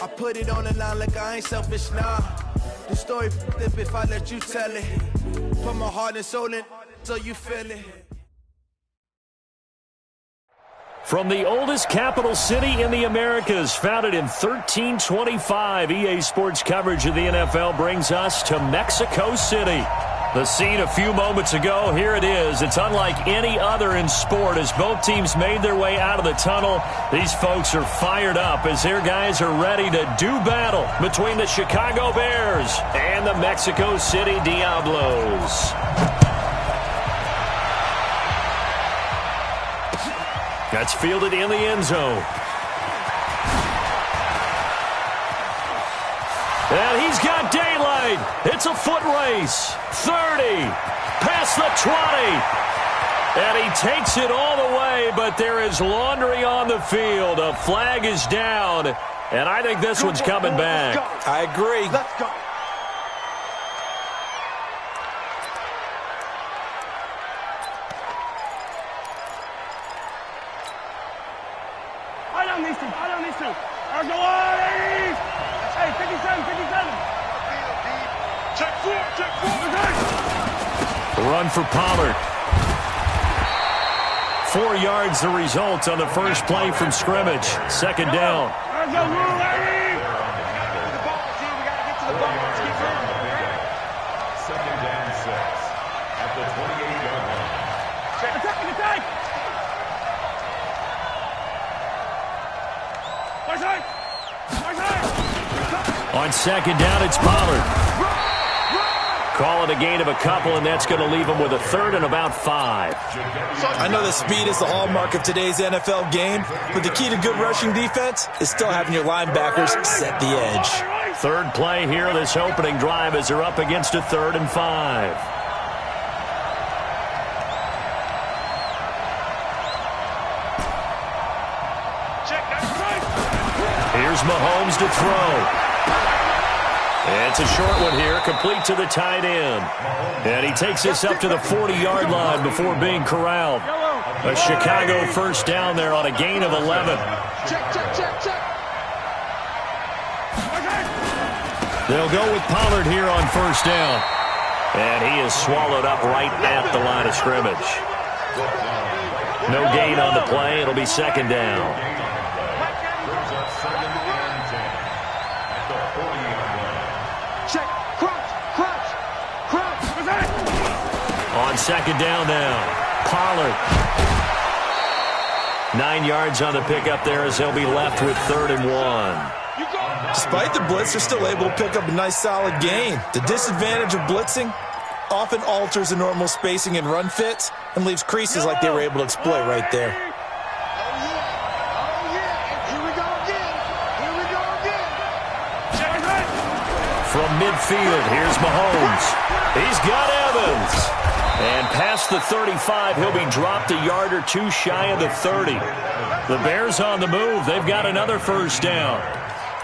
I put it on the line like I ain't selfish, nah. The story if I let you tell it. Put my heart and soul in so you feel it. From the oldest capital city in the Americas, founded in 1325, EA Sports coverage of the NFL brings us to Mexico City. The scene a few moments ago, here it is. It's unlike any other in sport as both teams made their way out of the tunnel. These folks are fired up as their guys are ready to do battle between the Chicago Bears and the Mexico City Diablos. That's fielded in the end zone. And he's got daylight. It's a foot race. 30. Past the 20. And he takes it all the way, but there is laundry on the field. A flag is down. And I think this one's coming back. I agree. Let's go. I don't need to. I'll go on. Hey, 57. Check four. Run for Pollard. 4 yards the result on the first play from scrimmage. Second down. I'll go, lady. The ball is here. We got to get to the ball. Let's keep moving. Second down 6 at the 28-yard line. Attack. On second down, it's Pollard. Call it a gain of a couple, and that's going to leave him with a third and about 5. I know that speed is the hallmark of today's NFL game, but the key to good rushing defense is still having your linebackers set the edge. Third play here, this opening drive, as they're up against a 3rd and 5. Here's Mahomes to throw. It's a short one here, complete to the tight end. And he takes this up to the 40-yard line before being corralled. A Chicago first down there on a gain of 11. Check. They'll go with Pollard here on first down. And he is swallowed up right at the line of scrimmage. No gain on the play. It'll be second down. On second down now, Pollard. 9 yards on the pickup there as they'll be left with 3rd and 1. Despite the blitz, they're still able to pick up a nice solid gain. The disadvantage of blitzing often alters the normal spacing and run fits and leaves creases like they were able to exploit right there. From midfield, here's Mahomes. He's got Evans. And past the 35, he'll be dropped a yard or two shy of the 30. The Bears on the move. They've got another first down.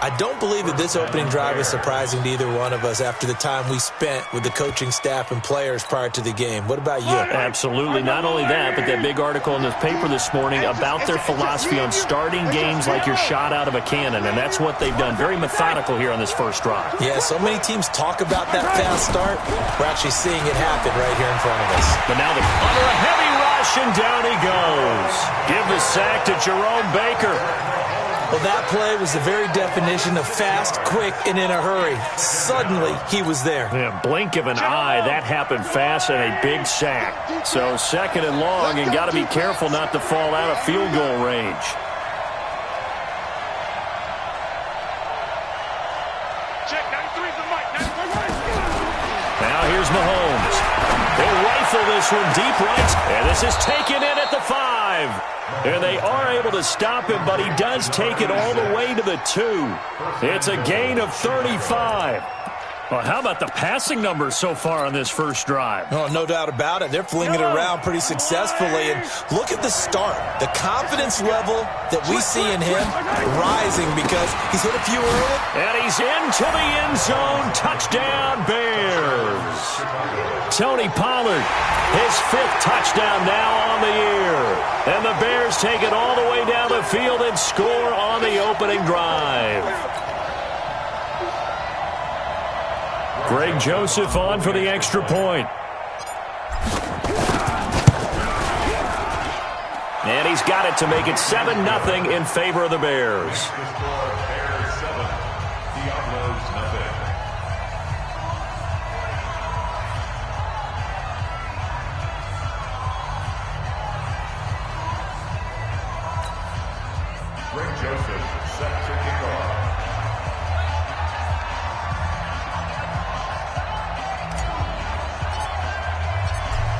I don't believe that this opening drive is surprising to either one of us after the time we spent with the coaching staff and players prior to the game. What about you? Absolutely. Not only that, but that big article in the paper this morning about their philosophy on starting games like you're shot out of a cannon, and that's what they've done. Very methodical here on this first drive. Yeah, so many teams talk about that fast start. We're actually seeing it happen right here in front of us. But now under a heavy rush, and down he goes. Give the sack to Jerome Baker. Well, that play was the very definition of fast, quick, and in a hurry. Suddenly, he was there. Yeah, blink of an eye, that happened fast and a big sack. So second and long, and got to be careful not to fall out of field goal range. Now here's Mahomes. He'll rifle this one deep right, and this is taken in at the 5. And they are able to stop him, but he does take it all the way to the 2. It's a gain of 35. Well, how about the passing numbers so far on this first drive? Oh, no doubt about it. They're flinging it around pretty successfully. And look at the start. The confidence level that we see in him rising because he's hit a few early. And he's into the end zone. Touchdown, Bears. Tony Pollard, his 5th touchdown now on the year. And the Bears take it all the way down the field and score on the opening drive. Greg Joseph on for the extra point. And he's got it to make it 7-0 in favor of the Bears. Bears 7, Diablos nothing. Greg Joseph set to kick off.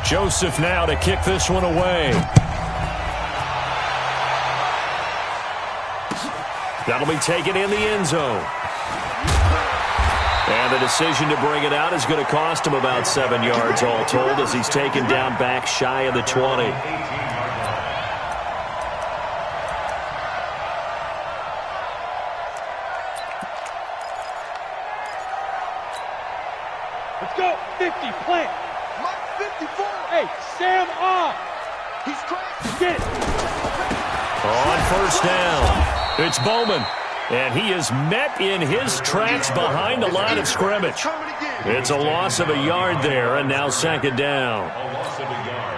Joseph now to kick this one away. That'll be taken in the end zone. And the decision to bring it out is going to cost him about 7 yards all told as he's taken down back shy of the 20. Let's go. 50, plant. 54. Hey, Sam off. He's crazy. Get it. On first down, it's Bowman. And he is met in his tracks behind the line of scrimmage. It's a loss of a yard there, and now second down. A loss of a yard.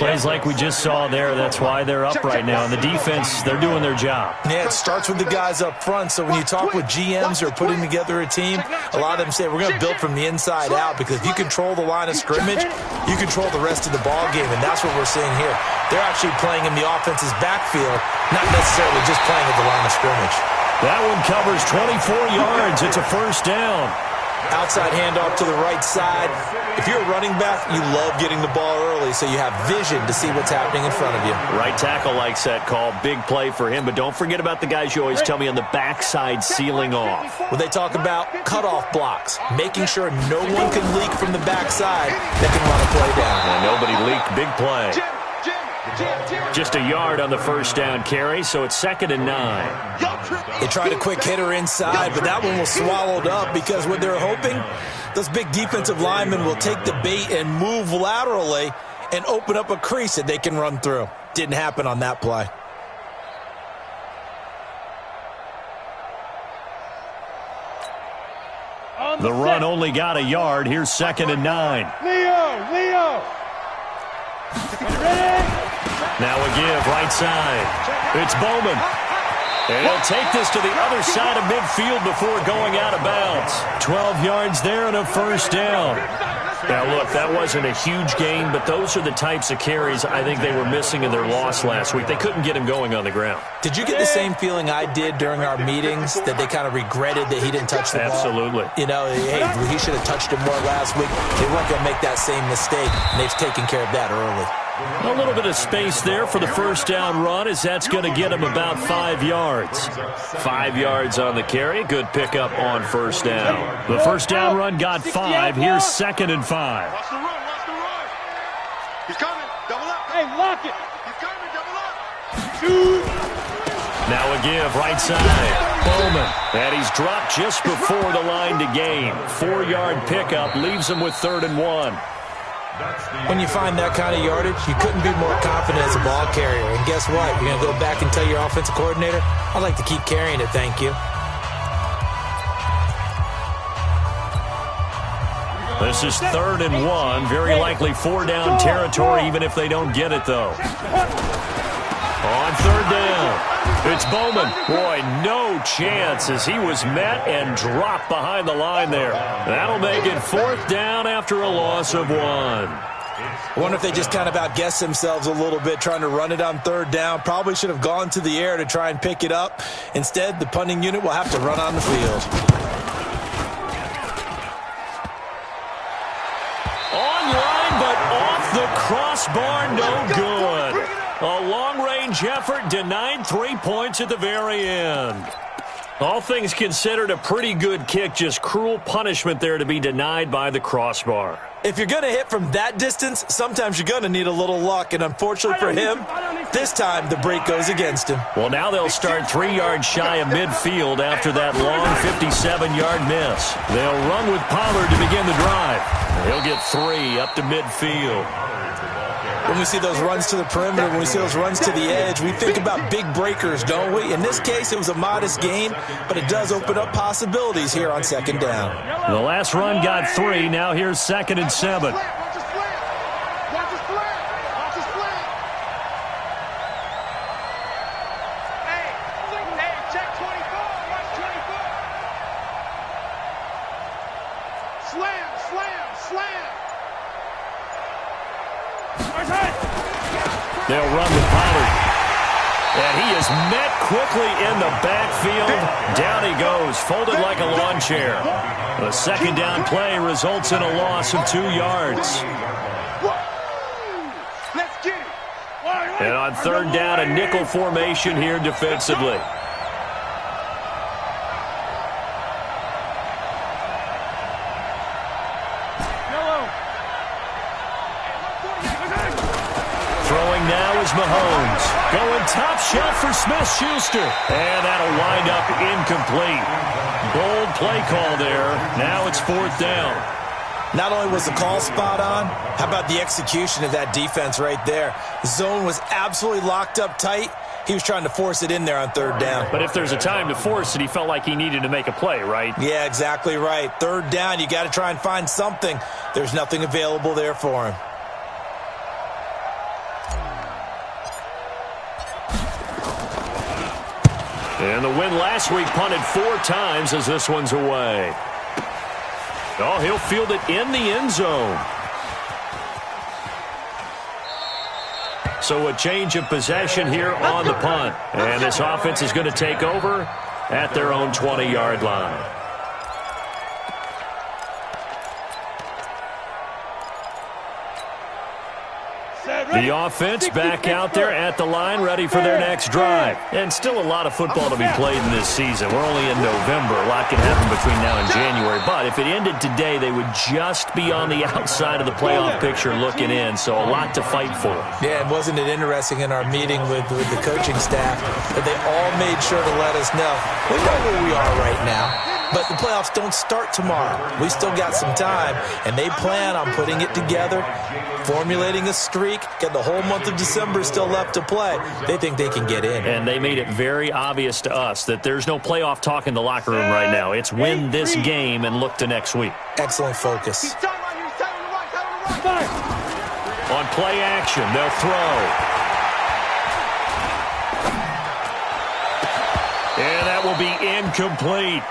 Plays like we just saw there. That's why they're up right now. And the defense, they're doing their job. Yeah, it starts with the guys up front. So when you talk with GMs who are putting together a team, a lot of them say we're going to build from the inside out, because if you control the line of scrimmage, you control the rest of the ball game, and that's what we're seeing here. They're actually playing in the offense's backfield, not necessarily just playing at the line of scrimmage. That one covers 24 yards. It's a first down. Outside handoff to the right side. If you're a running back, you love getting the ball early so you have vision to see what's happening in front of you. Right tackle likes that call. Big play for him. But don't forget about the guys you always tell me on the backside sealing off. When they talk about cutoff blocks, making sure no one can leak from the backside that can run a play down. And nobody leaked. Big play. Just a yard on the first down carry, so it's 2nd and 9. They tried a quick hitter inside, but that one was swallowed up because what they're hoping, those big defensive linemen will take the bait and move laterally and open up a crease that they can run through. Didn't happen on that play. The run only got a yard. Here's 2nd and 9. Leo! Ready? Now a give, right side. It's Bowman. And he'll take this to the other side of midfield before going out of bounds. 12 yards there and a first down. Now, look, that wasn't a huge gain, but those are the types of carries I think they were missing in their loss last week. They couldn't get him going on the ground. Did you get the same feeling I did during our meetings, that they kind of regretted that he didn't touch the ball? Absolutely. You know, hey, he should have touched it more last week. They weren't going to make that same mistake, and they've taken care of that early. A little bit of space there for the first down run, as that's going to get him about 5 yards. 5 yards on the carry. Good pickup on first down. The first down run got 5. Here's 2nd and 5. Watch the run. He's coming. Double up. Hey, lock it. He's coming. Double up. Shoot. Now a give, right side. Bowman. And he's dropped just before the line to gain. 4-yard pickup leaves him with 3rd and 1. When you find that kind of yardage, you couldn't be more confident as a ball carrier. And guess what? You're going to go back and tell your offensive coordinator, I'd like to keep carrying it, thank you. This is 3rd and 1. Very likely 4-down territory, even if they don't get it, though. On 3rd down, it's Bowman. Boy, no chance as he was met and dropped behind the line there. That'll make it 4th down after a loss of 1. I wonder if they just kind of outguessed themselves a little bit trying to run it on 3rd down. Probably should have gone to the air to try and pick it up. Instead, the punting unit will have to run on the field. Online, but off the crossbar, no good. A long-range effort denied 3 points at the very end. All things considered, a pretty good kick, just cruel punishment there to be denied by the crossbar. If you're going to hit from that distance, sometimes you're going to need a little luck, and unfortunately for him, this time the break goes against him. Well, now they'll start 3 yards shy of midfield after that long 57-yard miss. They'll run with Pollard to begin the drive. He'll get 3 up to midfield. When we see those runs to the perimeter, when we see those runs to the edge, we think about big breakers, don't we? In this case, it was a modest gain, but it does open up possibilities here on second down. The last run got 3. Now here's 2nd and 7. They'll run with Pollard. And he is met quickly in the backfield. Down he goes, folded like a lawn chair. The second down play results in a loss of 2 yards. And on third down, a nickel formation here defensively. Mahomes going top shelf for Smith-Schuster. And that'll wind up incomplete. Bold play call there. Now it's 4th down. Not only was the call spot on, how about the execution of that defense right there? The zone was absolutely locked up tight. He was trying to force it in there on third down. But if there's a time to force it, he felt like he needed to make a play, right? Yeah, exactly right. Third down, you got to try and find something. There's nothing available there for him. And the win last week punted 4 times as this one's away. Oh, he'll field it in the end zone. So a change of possession here on the punt. And this offense is going to take over at their own 20-yard line. The offense back out there at the line, ready for their next drive. And still a lot of football to be played in this season. We're only in November. A lot can happen between now and January. But if it ended today, they would just be on the outside of the playoff picture looking in. So a lot to fight for. Yeah, and wasn't it interesting in our meeting with the coaching staff that they all made sure to let us know. We know where we are right now. But the playoffs don't start tomorrow. We still got some time, and they plan on putting it together, formulating a streak, got the whole month of December still left to play. They think they can get in. And they made it very obvious to us that there's no playoff talk in the locker room right now. It's win this game and look to next week. Excellent focus. On play action, they'll throw. And that will be incomplete.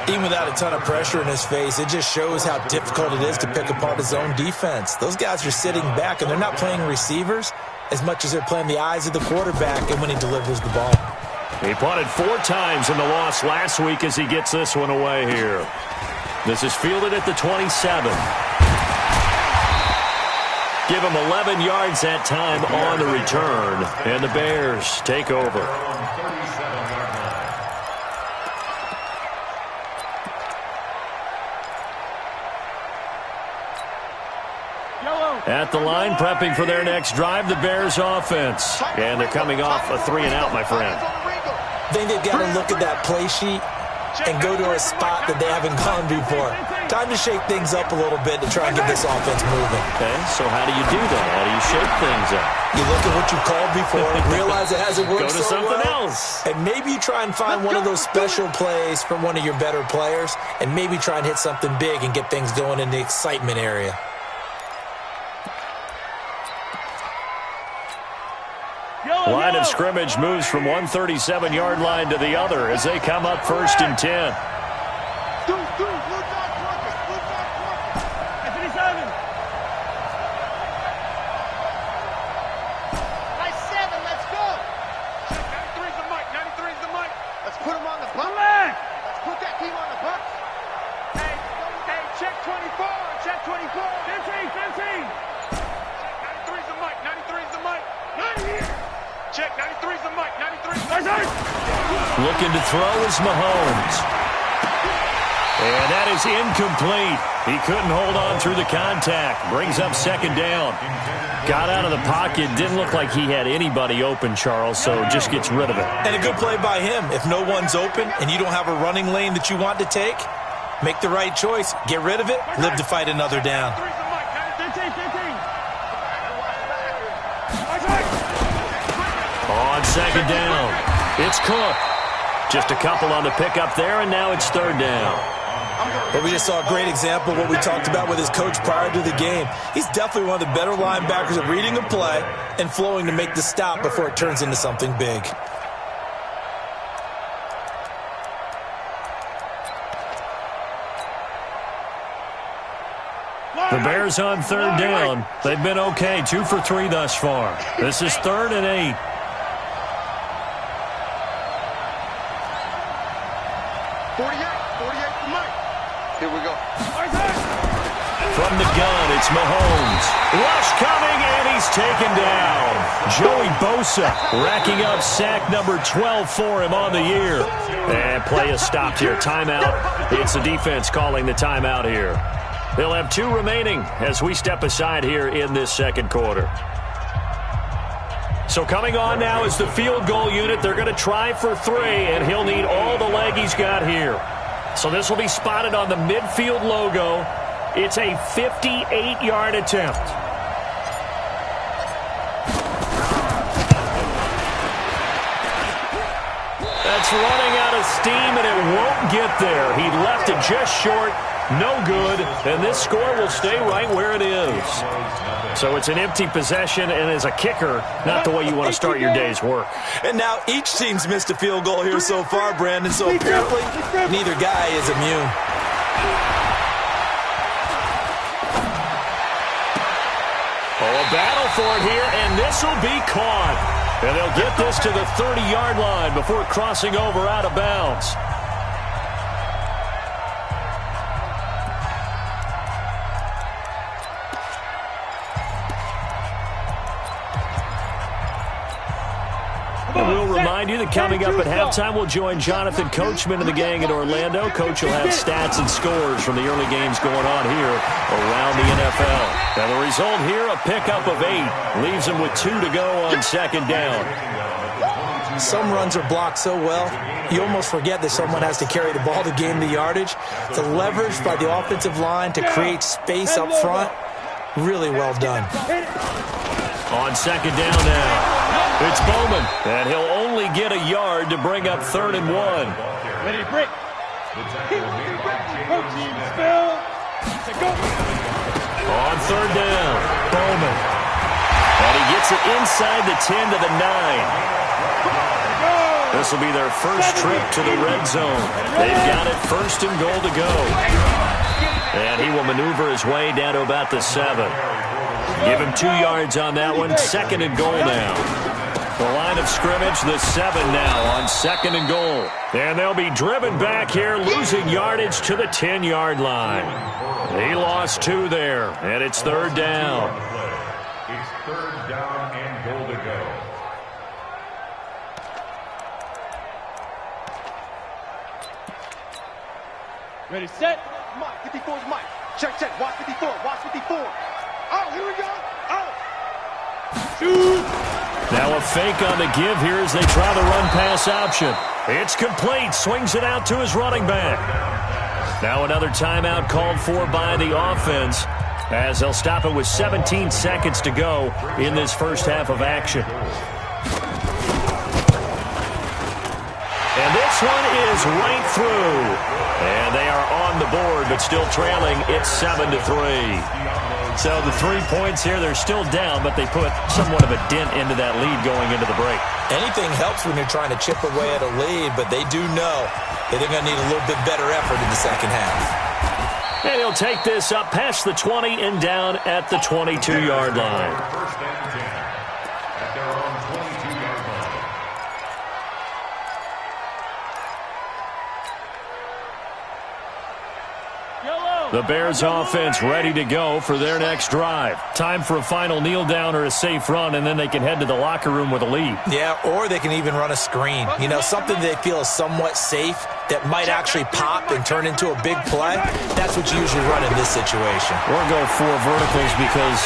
Even without a ton of pressure in his face, it just shows how difficult it is to pick apart his own defense. Those guys are sitting back, and they're not playing receivers as much as they're playing the eyes of the quarterback and when he delivers the ball. He punted 4 times in the loss last week as he gets this one away here. This is fielded at the 27. Give him 11 yards that time on the return, and the Bears take over. At the line, prepping for their next drive, the Bears offense. And they're coming off a 3-and-out, my friend. I think they've got to look at that play sheet and go to a spot that they haven't gone before. Time to shake things up a little bit to try and get this offense moving. Okay, so how do you do that? How do you shake things up? You look at what you called before, realize it hasn't worked so well. Go to something else. And maybe you try and find one of those special plays from one of your better players, and maybe try and hit something big and get things going in the excitement area. Line of scrimmage moves from one 37-yard line to the other as they come up 1st and 10. Looking to throw is Mahomes. And that is incomplete. He couldn't hold on through the contact. Brings up 2nd down. Got out of the pocket. Didn't look like he had anybody open, Charles, so just gets rid of it. And a good play by him. If no one's open and you don't have a running lane that you want to take, make the right choice. Get rid of it. Live to fight another down. On second down, it's Cook. Just a couple on the pickup there, and now it's third down. Well, we just saw a great example of what we talked about with his coach prior to the game. He's definitely one of the better linebackers at reading a play and flowing to make the stop before it turns into something big. The Bears on third down. They've been okay, 2 for 3 thus far. This is 3rd and 8. Here we go. From the gun, it's Mahomes. Rush coming, and he's taken down. Joey Bosa racking up sack number 12 for him on the year. And play is stopped here. Timeout. It's the defense calling the timeout here. They'll have 2 remaining as we step aside here in this second quarter. So coming on now is the field goal unit. They're going to try for 3, and he'll need all the leg he's got here. So this will be spotted on the midfield logo. It's a 58-yard attempt. That's running out of steam, and it won't get there. He left it just short. No good, and this score will stay right where it is. So it's an empty possession, and as a kicker, not the way you want to start your day's work. And now each team's missed a field goal here so far, Brandon, so apparently neither guy is immune. Oh, a battle for it here, and this will be caught. And they'll get this to the 30-yard line before crossing over out of bounds. And we'll remind you that coming up at halftime, we'll join Jonathan Coachman and the gang in Orlando. Coach will have stats and scores from the early games going on here around the NFL. And the result here, a pickup of 8. Leaves them with 2 to go on second down. Some runs are blocked so well, you almost forget that someone has to carry the ball to gain the yardage. The leverage by the offensive line to create space up front, really well done. On second down now. It's Bowman, and he'll only get a yard to bring up 3rd and 1. Ready, break. On third down, Bowman. And he gets it inside the 10 to the 9. This will be their first trip to the red zone. They've got it 1st and goal to go. And he will maneuver his way down to about the 7. Give him 2 yards on that one. 2nd and goal now. The line of scrimmage, the 7 now on 2nd and goal. And they'll be driven back here, losing yardage to the 10-yard line. He lost 2 there, and it's 3rd down. It's 3rd down and goal to go. Ready, set. Mike, 54 is Mike. Check, check. Watch 54. Watch 54. Oh, here we go. Oh. Shoot. Now a fake on the give here as they try the run-pass option. It's complete. Swings it out to his running back. Now another timeout called for by the offense as they'll stop it with 17 seconds to go in this first half of action. And this one is right through. And they are on the board, but still trailing. It's 7-3. So the 3 points here, they're still down, but they put somewhat of a dent into that lead going into the break. Anything helps when you're trying to chip away at a lead, but they do know that they're going to need a little bit better effort in the second half. And he'll take this up past the 20 and down at the 22-yard line. First and 10 at their own 22-yard line. The Bears offense ready to go for their next drive. Time for a final kneel down or a safe run, and then they can head to the locker room with a lead. Yeah, or they can even run a screen. You know, something they feel is somewhat safe that might actually pop and turn into a big play. That's what you usually run in this situation. Or go 4 verticals because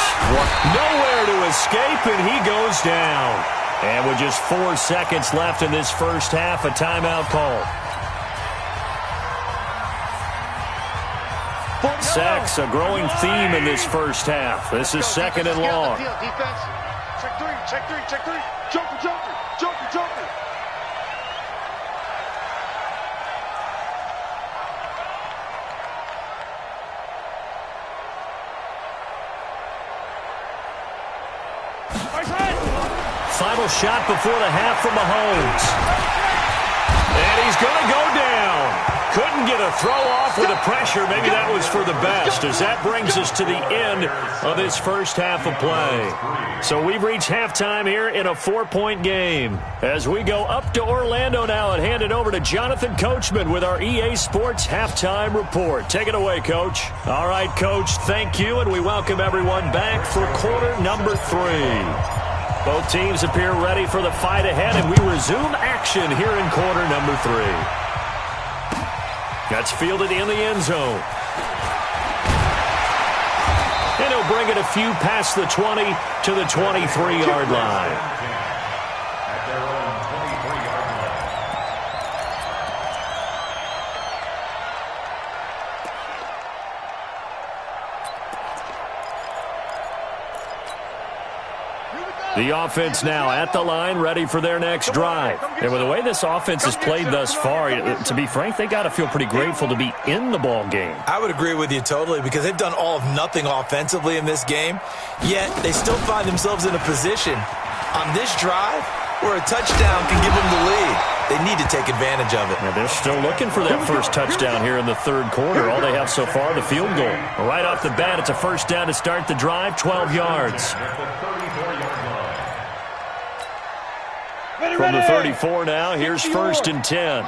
nowhere to escape, and he goes down. And with just 4 seconds left in this first half, a timeout call. Sacks, a growing theme in this first half. This is 2nd and long. Check 3, check 3, check 3. Joker, joker, joker, final shot before the half from Mahomes. And he's going to go down. Couldn't get a throw off with the pressure. Maybe that was for the best, as that brings us to the end of this first half of play. So we've reached halftime here in a 4-point game. As we go up to Orlando now and hand it over to Jonathan Coachman with our EA Sports Halftime Report. Take it away, Coach. All right, Coach, thank you, and we welcome everyone back for quarter number 3. Both teams appear ready for the fight ahead, and we resume action here in quarter number 3. That's fielded in the end zone. And he'll bring it a few past the 20 to the 23-yard line. At their own 23-yard line. The offense now at the line, ready for their next drive. And with the way this offense has played thus far, to be frank, they got to feel pretty grateful to be in the ball game. I would agree with you totally, because they've done all of nothing offensively in this game, yet they still find themselves in a position on this drive where a touchdown can give them the lead. They need to take advantage of it. And they're still looking for that first touchdown here in the third quarter. All they have so far, the field goal. Right off the bat, it's a first down to start the drive, 12 yards. From the 34 now, here's first and 10.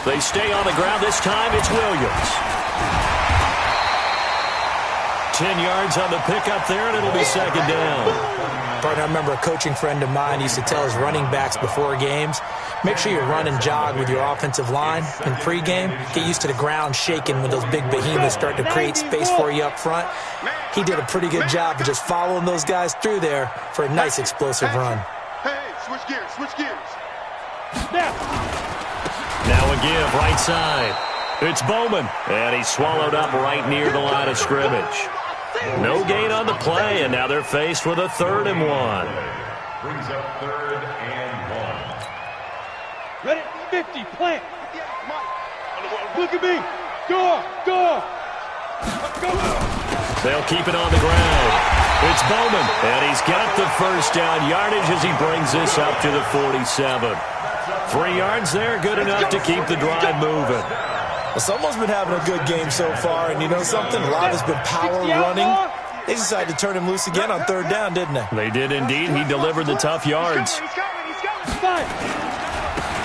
They stay on the ground. This time it's Williams. 10 yards on the pickup there, and it'll be second down. Partner, I remember a coaching friend of mine used to tell his running backs before games, make sure you run and jog with your offensive line in pregame. Get used to the ground shaking when those big behemoths start to create space for you up front. He did a pretty good job of just following those guys through there for a nice explosive run. Hey, switch gears, switch gears. Now a give, right side. It's Bowman, and he's swallowed up right near the line of scrimmage. No gain on the play, and now they're faced with a 3rd and 1. Brings up 3rd and 1. Ready? 50, plant. Look at me. Go. They'll keep it on the ground. It's Bowman, and he's got the first down yardage as he brings this up to the 47. 3 yards there, good enough to keep the drive moving. Well, someone's been having a good game so far, and you know something? A lot has been power running. They decided to turn him loose again on 3rd down, didn't they? They did indeed. He delivered the tough yards.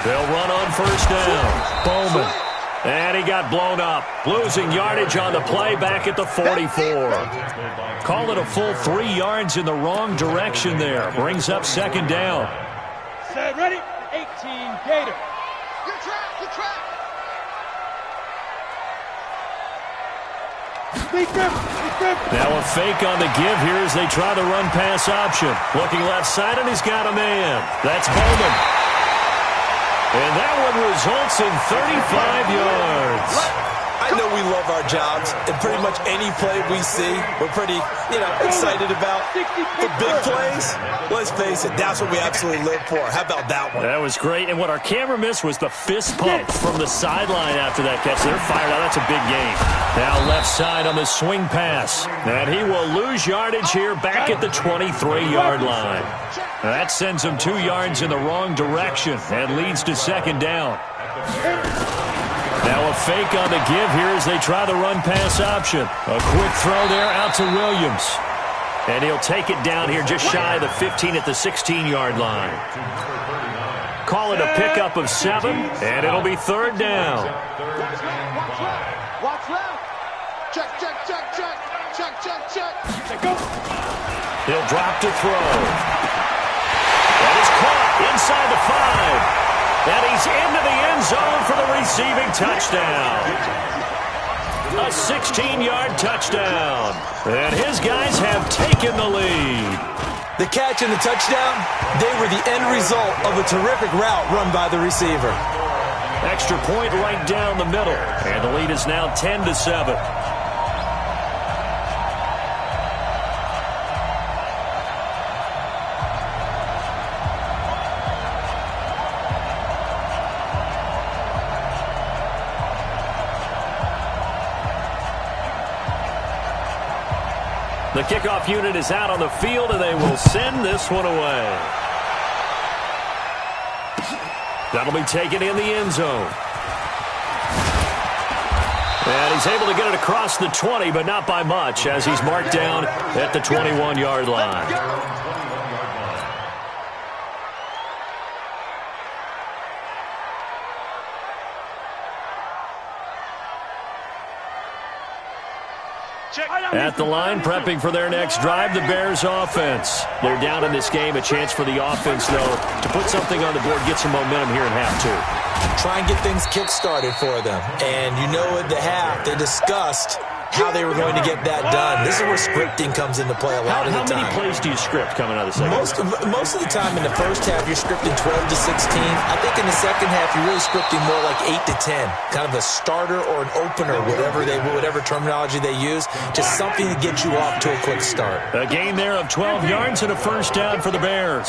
They'll run on first down. Bowman. And he got blown up. Losing yardage on the play back at the 44. Call it a full 3 yards in the wrong direction there. Brings up second down. Set, ready? 18, Gator. Good track. Now a fake on the give here as they try the run-pass option. Looking left side, and he's got a man. That's Bowman. And that one results in 35 yards. I know we love our jobs, and pretty much any play we see, we're pretty, excited about. The big plays, let's face it, that's what we absolutely live for. How about that one? That was great, and what our camera missed was the fist pump from the sideline after that catch. They're fired out. That's a big game. Now left side on the swing pass, and he will lose yardage here back at the 23-yard line. That sends him 2 yards in the wrong direction and leads to second down. Now a fake on the give here as they try the run-pass option. A quick throw there out to Williams. And he'll take it down here just shy of the 15 at the 16-yard line. Call it a pickup of 7, and it'll be 3rd down. Watch left. Check. He'll drop to throw. That is caught inside the 5. And he's into the end zone for the receiving touchdown. A 16-yard touchdown. And his guys have taken the lead. The catch and the touchdown, they were the end result of a terrific route run by the receiver. Extra point right down the middle. And the lead is now 10-7. The kickoff unit is out on the field, and they will send this one away. That'll be taken in the end zone. And he's able to get it across the 20, but not by much, as he's marked down at the 21-yard line. At the line, prepping for their next drive, the Bears offense. They're down in this game. A chance for the offense, though, to put something on the board, get some momentum here in half two. Try and get things kick-started for them. And you know at the half, they discussed how they were going to get that done. This is where scripting comes into play a lot of the time. How many plays do you script coming out of the second? Most of the time in the first half, you're scripting 12 to 16. I think in the second half, you're really scripting more like 8 to 10. Kind of a starter or an opener, whatever terminology they use. Just something to get you off to a quick start. A gain there of 12 yards and a first down for the Bears.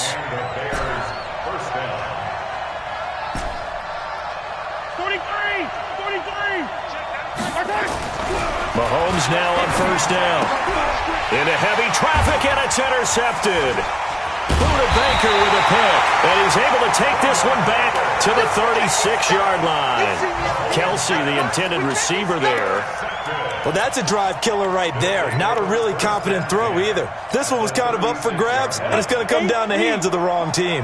Mahomes now on first down. Into heavy traffic, and it's intercepted. Buda Baker with a pick, and he's able to take this one back to the 36-yard line. Kelsey, the intended receiver there. Well, that's a drive killer right there. Not a really confident throw either. This one was kind of up for grabs, and it's going to come down the hands of the wrong team.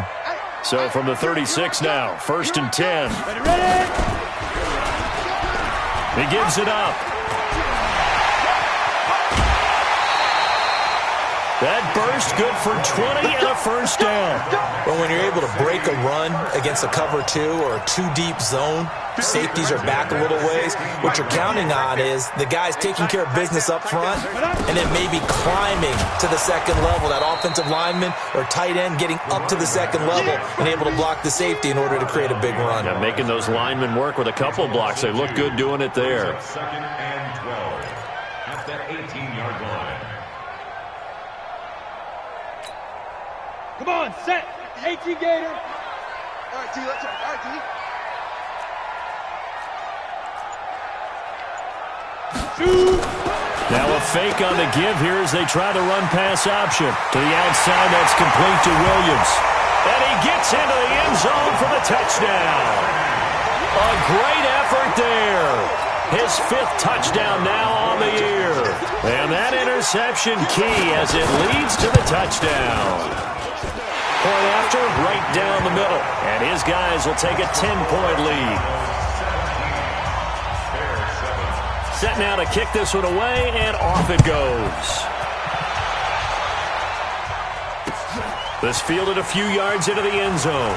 So from the 36 now, 1st and 10. He gives it up. That burst good for 20 and a first down. But when you're able to break a run against a cover 2 or a 2-deep zone, safeties are back a little ways. What you're counting on is the guys taking care of business up front and then maybe climbing to the second level. That offensive lineman or tight end getting up to the second level and able to block the safety in order to create a big run. Yeah, making those linemen work with a couple of blocks. They look good doing it there. 2nd and 12 at that 18-yard line. Come on, set. 18 Gator. All right, T, let's go. All right, T. Shoot. Now a fake on the give here as they try the run-pass option. To the outside, that's complete to Williams. And he gets into the end zone for the touchdown. A great effort there. His 5th touchdown now on the year. And that interception key as it leads to the touchdown. Point after, right down the middle. And his guys will take a 10-point lead. Set now to kick this one away, and off it goes. This fielded a few yards into the end zone.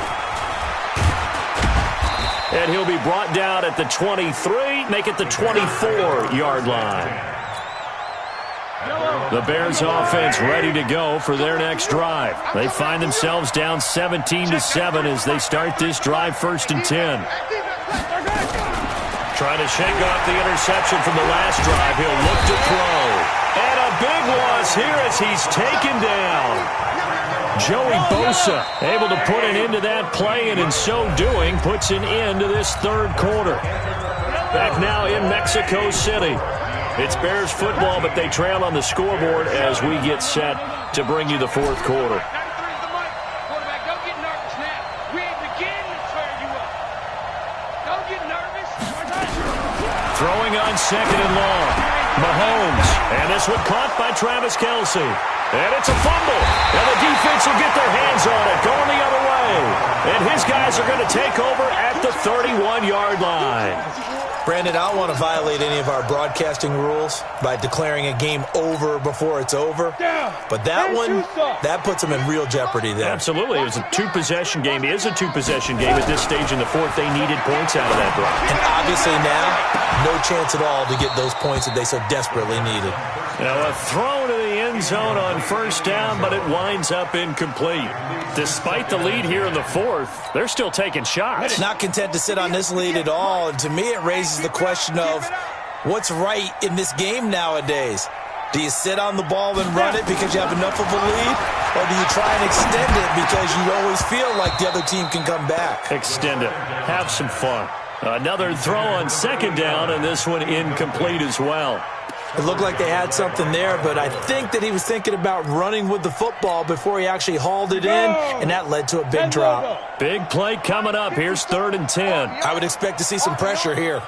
And he'll be brought down at the 23, make it the 24-yard line. The Bears offense ready to go for their next drive. They find themselves down 17-7 as they start this drive 1st and 10. Trying to shake off the interception from the last drive. He'll look to throw. And a big loss here as he's taken down. Joey Bosa able to put an end to that play, and in so doing puts an end to this 3rd quarter. Back now in Mexico City. It's Bears football, but they trail on the scoreboard as we get set to bring you the 4th quarter. Quarterback, don't get nervous now. We ain't beginning to tear you up. Don't get nervous. Throwing on 2nd and long. Mahomes. And this one caught by Travis Kelsey. And it's a fumble. And the defense will get their hands on it, going the other way. And his guys are going to take over at the 31-yard line. Brandon, I don't want to violate any of our broadcasting rules by declaring a game over before it's over. But that one, that puts them in real jeopardy there. Absolutely. It was a 2-possession game. It is a 2-possession game at this stage in the 4th. They needed points out of that drive. And obviously now, no chance at all to get those points that they so desperately needed. Now a throw to the end zone on 1st down, but it winds up incomplete. Despite the lead here in the 4th, they're still taking shots. Not content to sit on this lead at all. And to me, it raises the question of what's right in this game nowadays. Do you sit on the ball and run it because you have enough of a lead? Or do you try and extend it because you always feel like the other team can come back? Extend it. Have some fun. Another throw on 2nd down, and this one incomplete as well. It looked like they had something there, but I think that he was thinking about running with the football before he actually hauled it in, and that led to a big drop. Big play coming up. Here's 3rd and 10. I would expect to see some pressure here.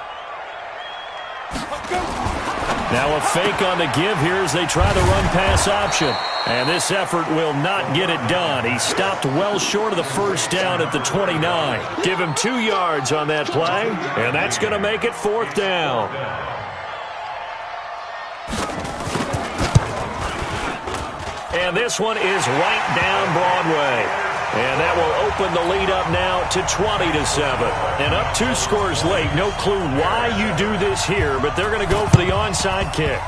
Now a fake on the give here as they try the run-pass option. And this effort will not get it done. He stopped well short of the first down at the 29. Give him 2 yards on that play, and that's going to make it 4th down. And this one is right down Broadway. And that will open the lead up now to 20-7. And up 2 scores late. No clue why you do this here, but they're going to go for the onside kick.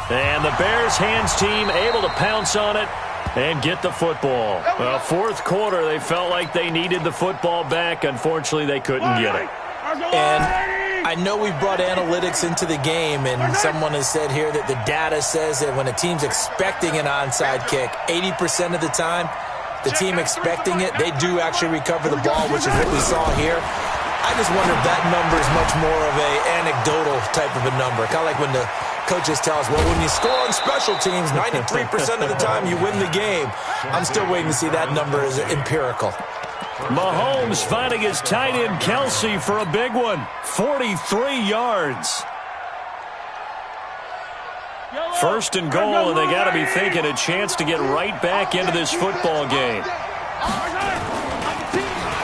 And the Bears hands team able to pounce on it and get the football. Well, 4th quarter, they felt like they needed the football back. Unfortunately, they couldn't get it. And I know we brought analytics into the game, and someone has said here that the data says that when a team's expecting an onside kick, 80% of the time, the team expecting it, they do actually recover the ball, which is what we saw here. I just wonder if that number is much more of a anecdotal type of a number. Kind of like when the coaches tell us, well, when you score on special teams, 93% of the time you win the game. I'm still waiting to see that number as empirical. Mahomes finding his tight end Kelsey for a big one. 43 yards. 1st and goal, and they got to be thinking a chance to get right back into this football game.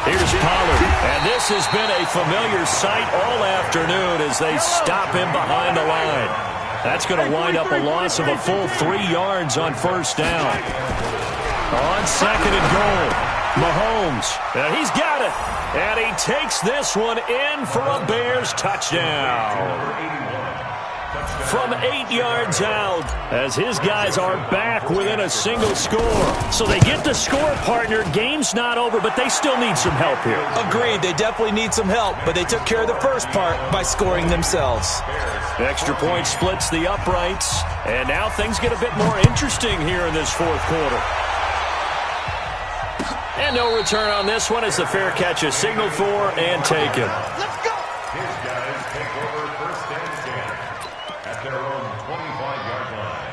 Here's Pollard, and this has been a familiar sight all afternoon as they stop him behind the line. That's going to wind up a loss of a full 3 yards on 1st down. On 2nd and goal, Mahomes, and he's got it, and he takes this one in for a Bears touchdown. From 8 yards out, as his guys are back within a single score. So they get the score, partner. Game's not over, but they still need some help here. Agreed. They definitely need some help, but they took care of the first part by scoring themselves. Extra point splits the uprights, and now things get a bit more interesting here in this 4th quarter. And no return on this one as the fair catch is signaled for and taken. Let's go! His guys take over 1st and 10 at their own 25-yard line.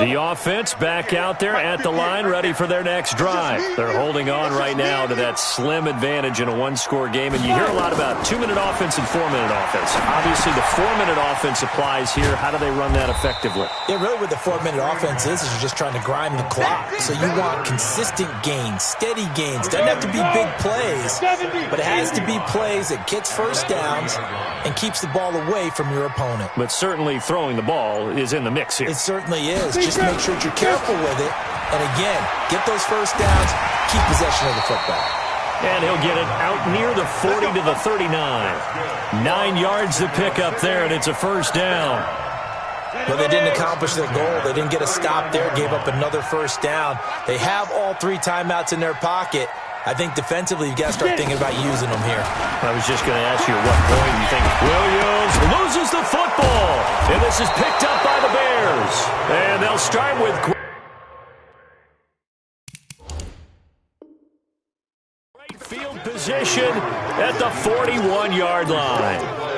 The offense back out there at the line, ready for their next drive. They're holding on right now to that slim advantage in a 1-score game, and you hear a lot about 2-minute offense and 4-minute offense. Obviously, the 4-minute offense applies here. How do they run that effectively? Yeah, really what the 4-minute offense is you're just trying to grind the clock. So you want consistent gains, steady gains. Doesn't have to be big plays, but it has to be plays that gets first downs and keeps the ball away from your opponent. But certainly throwing the ball is in the mix here. It certainly is. Just make sure that you're careful with it. And again, get those first downs, keep possession of the football. And he'll get it out near the 40 to the 39. 9 yards to pick up there, and it's a 1st down. But they didn't accomplish their goal. They didn't get a stop there, gave up another 1st down. They have all 3 timeouts in their pocket. I think defensively you've got to start thinking about using them here. I was just going to ask you at what point you think Williams loses the football. And this is picked up by the Bears. And they'll start with great field position at the 41-yard line.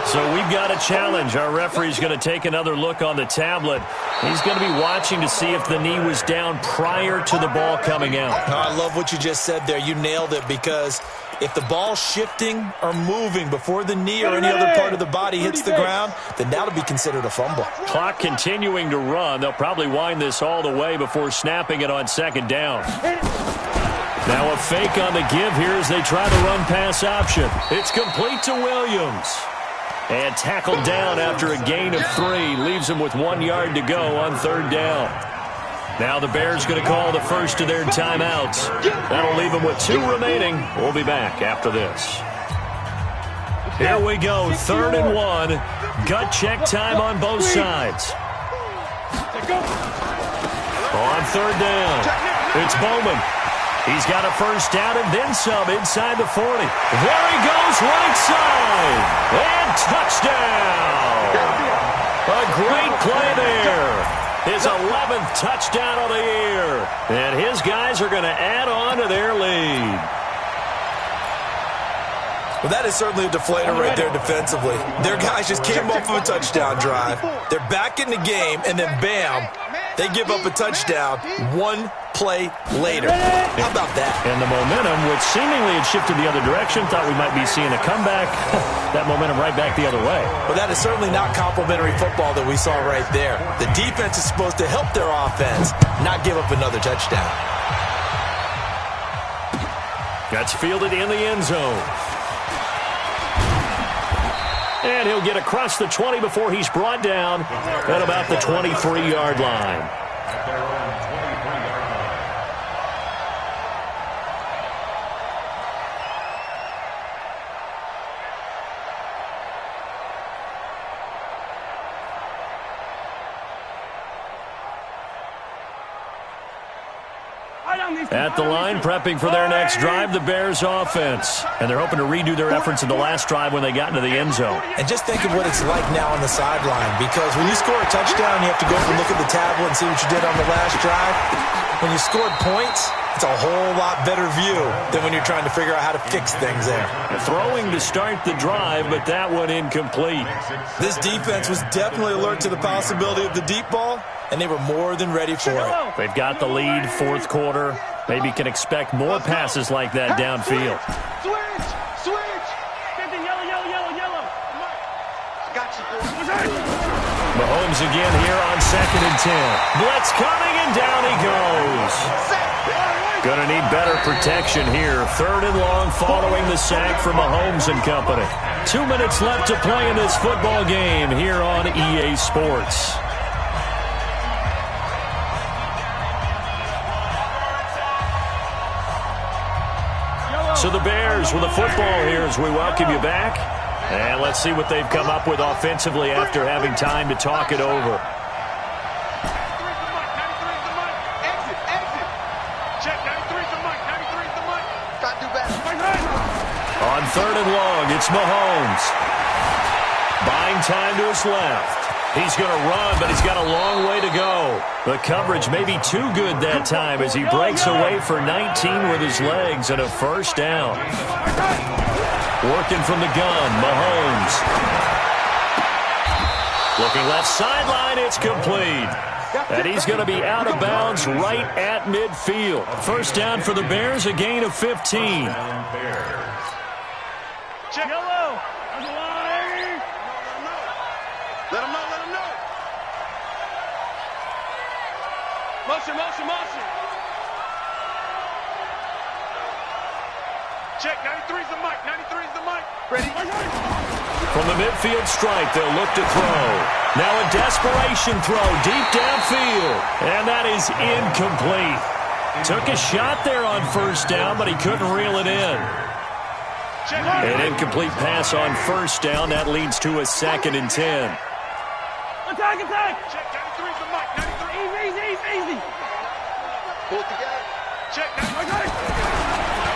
So we've got a challenge. Our referee's going to take another look on the tablet. He's going to be watching to see if the knee was down prior to the ball coming out. Oh, I love what you just said there. You nailed it, because if the ball's shifting or moving before the knee or any other part of the body hits the ground, then that'll be considered a fumble. Clock continuing to run. They'll probably wind this all the way before snapping it on 2nd down. Now a fake on the give here as they try the run-pass option. It's complete to Williams. And tackled down after a gain of 3. Leaves him with 1 yard to go on 3rd down. Now the Bears going to call the first of their timeouts. That'll leave them with 2 remaining. We'll be back after this. Here we go, 3rd and 1. Gut check time on both sides. On 3rd down, it's Bowman. He's got a 1st down and then some inside the 40. There he goes, right side. And touchdown. A great play there. His 11th touchdown of the year. And his guys are going to add on to their lead. Well, that is certainly a deflator right there defensively. Their guys just came off of a touchdown drive. They're back in the game, and then bam, they give up a touchdown one play later. How about that? And the momentum, which seemingly had shifted the other direction, thought we might be seeing a comeback. That momentum right back the other way. But that is certainly not complimentary football that we saw right there. The defense is supposed to help their offense, not give up another touchdown. That's fielded in the end zone. And he'll get across the 20 before he's brought down at about the 23-yard line. At their own 23-yard line. At the line, prepping for their next drive, the Bears offense. And they're hoping to redo their efforts in the last drive when they got into the end zone. And just think of what it's like now on the sideline, because when you score a touchdown, you have to go up and look at the tablet and see what you did on the last drive. When you scored points, it's a whole lot better view than when you're trying to figure out how to fix things there. Throwing to start the drive, but that one incomplete. This defense was definitely alert to the possibility of the deep ball, and they were more than ready for it. They've got the lead, fourth quarter. Maybe can expect more passes like that downfield. Switch! Yellow. Got you, boy. Mahomes again here on 2nd and 10. Blitz coming, and down he goes. Gonna need better protection here. 3rd and long following the sack from Mahomes and company. 2 minutes left to play in this football game here on EA Sports. So the Bears with the football here as we welcome you back. And let's see what they've come up with offensively after having time to talk it over. On 3rd and long, it's Mahomes. Buying time to his left. He's going to run, but he's got a long way to go. The coverage may be too good that time as he breaks away for 19 with his legs and a first down. Working from the gun, Mahomes. Looking left sideline, it's complete. And he's going to be out of bounds right at midfield. First down for the Bears, a gain of 15. Check. Yellow. Let him know. Motion. Check, 93's the mic. Ready? From the midfield stripe, they'll look to throw. Now a desperation throw deep downfield. And that is incomplete. Took a shot there on first down, but he couldn't reel it in. An incomplete pass on first down. That leads to a 2nd and 10. Attack! Check, 93's the mic. 93. Easy. Pull it together. Check, 93.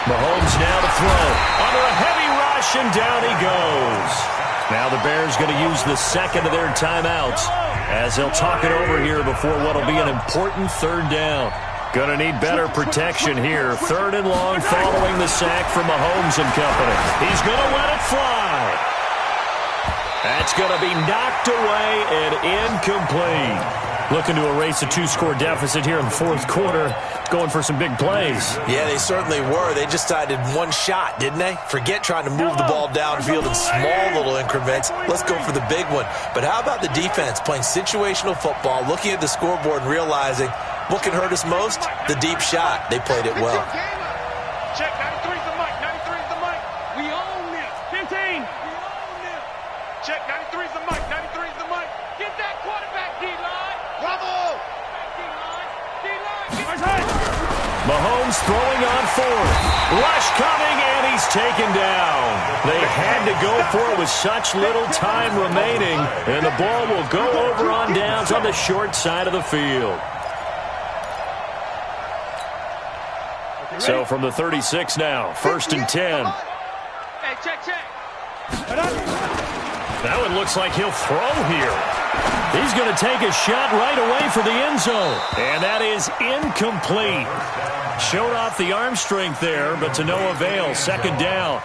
Mahomes now to throw. Under a heavy rush, and down he goes. Now the Bears going to use the second of their timeouts as they'll talk it over here before what will be an important 3rd down. Going to need better protection here. 3rd and long following the sack from Mahomes and company. He's going to let it fly. That's going to be knocked away and incomplete. Looking to erase a 2-score deficit here in the 4th quarter. Going for some big plays. Yeah, they certainly were. They just decided one shot, didn't they? Forget trying to move the ball downfield in small little increments. Let's go for the big one. But how about the defense playing situational football, looking at the scoreboard and realizing what can hurt us most? The deep shot. They played it well. Check, 93's the mic. We own this. 15. We own this. Check, 93's the mic. Get that quarterback, D-line. Bravo. D-line. Mahomes throwing on 4th. Rush coming, and he's taken down. They had to go for it with such little time remaining, and the ball will go over on downs on the short side of the field. So from the 36 now, 1st and 10. Hey, check. That one looks like he'll throw here. He's going to take a shot right away for the end zone. And that is incomplete. Showed off the arm strength there, but to no avail. Second down.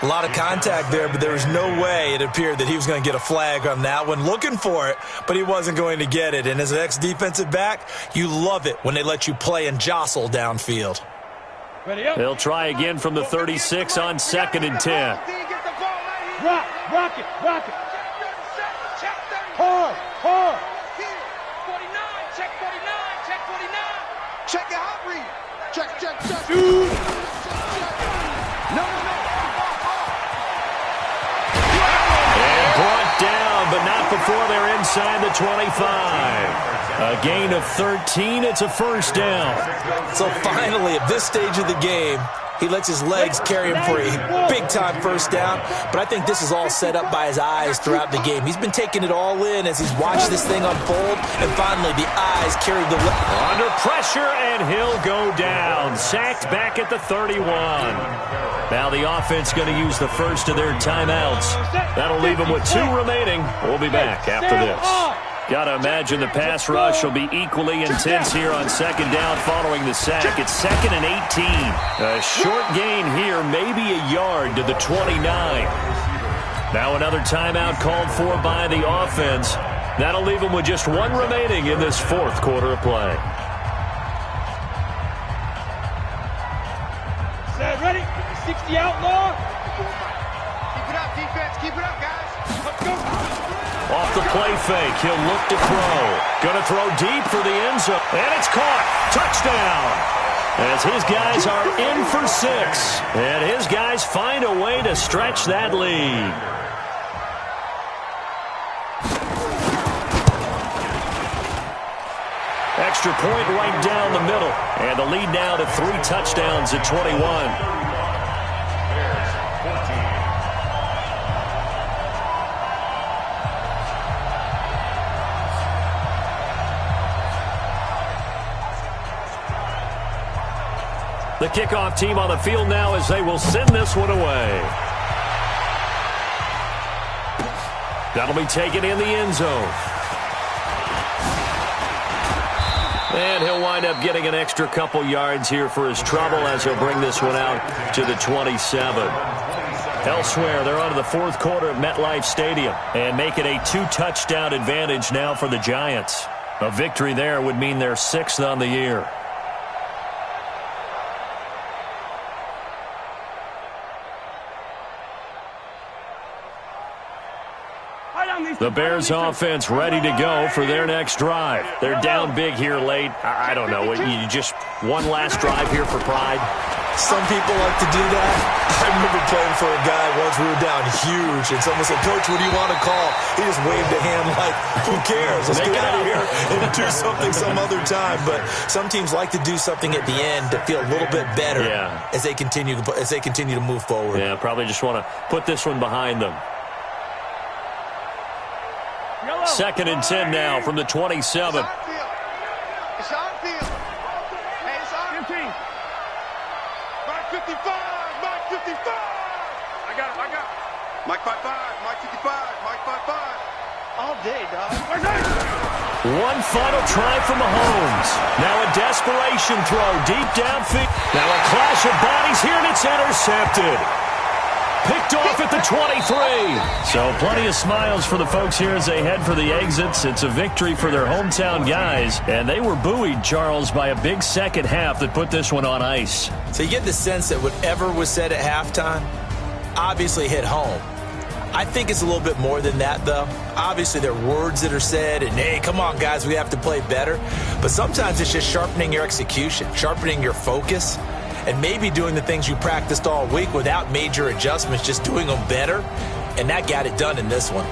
A lot of contact there, but there was no way it appeared that he was going to get a flag on that one. Looking for it, but he wasn't going to get it. And as an ex-defensive back, you love it when they let you play and jostle downfield. They'll try again from the 36 on 2nd and 10. Rock it. Hard. 49, check 49. Check your hot read. Check. Dude. No. And brought down, but not before they're inside the 25. A gain of 13. It's a first down. So finally, at this stage of the game, he lets his legs carry him for a big-time first down. But I think this is all set up by his eyes throughout the game. He's been taking it all in as he's watched this thing unfold. And finally, the eyes carried the... Under pressure, and he'll go down. Sacked back at the 31. Now the offense going to use the first of their timeouts. That'll leave them with 2 remaining. We'll be back after this. Got to imagine the pass rush will be equally intense here on 2nd down following the sack. It's 2nd and 18. A short gain here, maybe a yard to the 29. Now another timeout called for by the offense. That'll leave them with just 1 remaining in this 4th quarter of play. Set, ready? 60 outlaw. Keep it up, defense. Keep it up, guys. Let's go. Off the play fake, he'll look to throw. Going to throw deep for the end zone. And it's caught. Touchdown. As his guys are in for 6. And his guys find a way to stretch that lead. Extra point right down the middle. And the lead now to 3 touchdowns at 21. The kickoff team on the field now as they will send this one away. That'll be taken in the end zone. And he'll wind up getting an extra couple yards here for his trouble as he'll bring this one out to the 27. Elsewhere, they're on to the 4th quarter at MetLife Stadium and make it a 2-touchdown advantage now for the Giants. A victory there would mean they're 6th on the year. The Bears offense ready to go for their next drive. They're down big here late. I don't know. You just one last drive here for pride. Some people like to do that. I remember playing for a guy once. We were down huge, and someone said, "Coach, what do you want to call?" He just waved a hand like, "Who cares? Let's get out of here and do something some other time." But some teams like to do something at the end to feel a little bit better as they continue to move forward. Yeah, probably just want to put this one behind them. 2nd and 10 now from the 27. It's on field. Hey, it's on. 15. Mike 55. Mike 55. I got him. Mike 55. Mike 55. Mike 55. All day, dog. One final try from Mahomes. Now a desperation throw deep downfield. Now a clash of bodies here, and it's intercepted. Picked off at the 23. So plenty of smiles for the folks here as they head for the exits. It's a victory for their hometown guys. And they were buoyed, Charles, by a big second half that put this one on ice. So you get the sense that whatever was said at halftime obviously hit home. I think it's a little bit more than that, though. Obviously, there are words that are said, and, hey, come on, guys, we have to play better. But sometimes it's just sharpening your execution, sharpening your focus, and maybe doing the things you practiced all week without major adjustments, just doing them better. And that got it done in this one.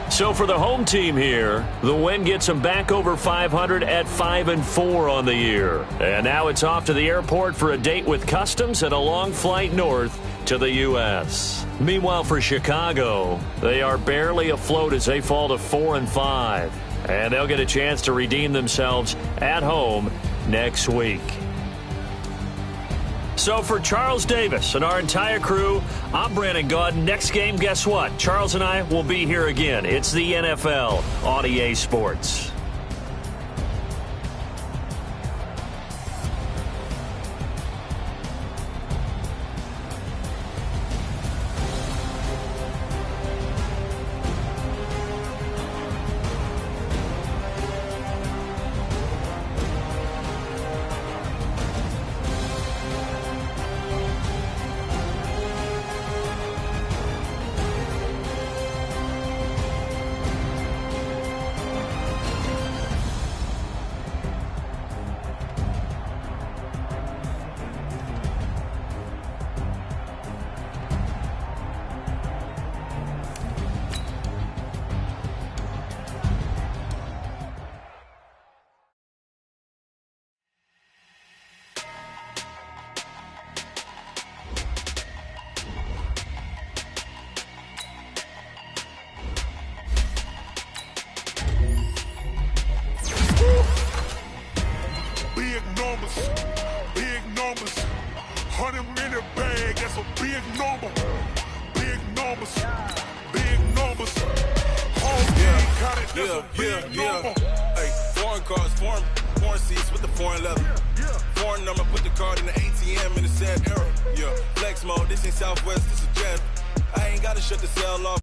So for the home team here, the win gets them back over 500 at 5-4 on the year. And now it's off to the airport for a date with Customs and a long flight north to the U.S. Meanwhile, for Chicago, they are barely afloat as they fall to 4-5. And they'll get a chance to redeem themselves at home next week. So for Charles Davis and our entire crew, I'm Brandon Gaudin. Next game, guess what? Charles and I will be here again. It's the NFL on EA Sports. Big numbers, 100-minute bag, that's a big number. Big numbers, home team got it, that's a big number. Hey, foreign cars, foreign seats with the foreign leather. Foreign number, put the card in the ATM in the sad era. Yeah, flex mode, this ain't Southwest, this is Jet. I ain't gotta shut the cell off.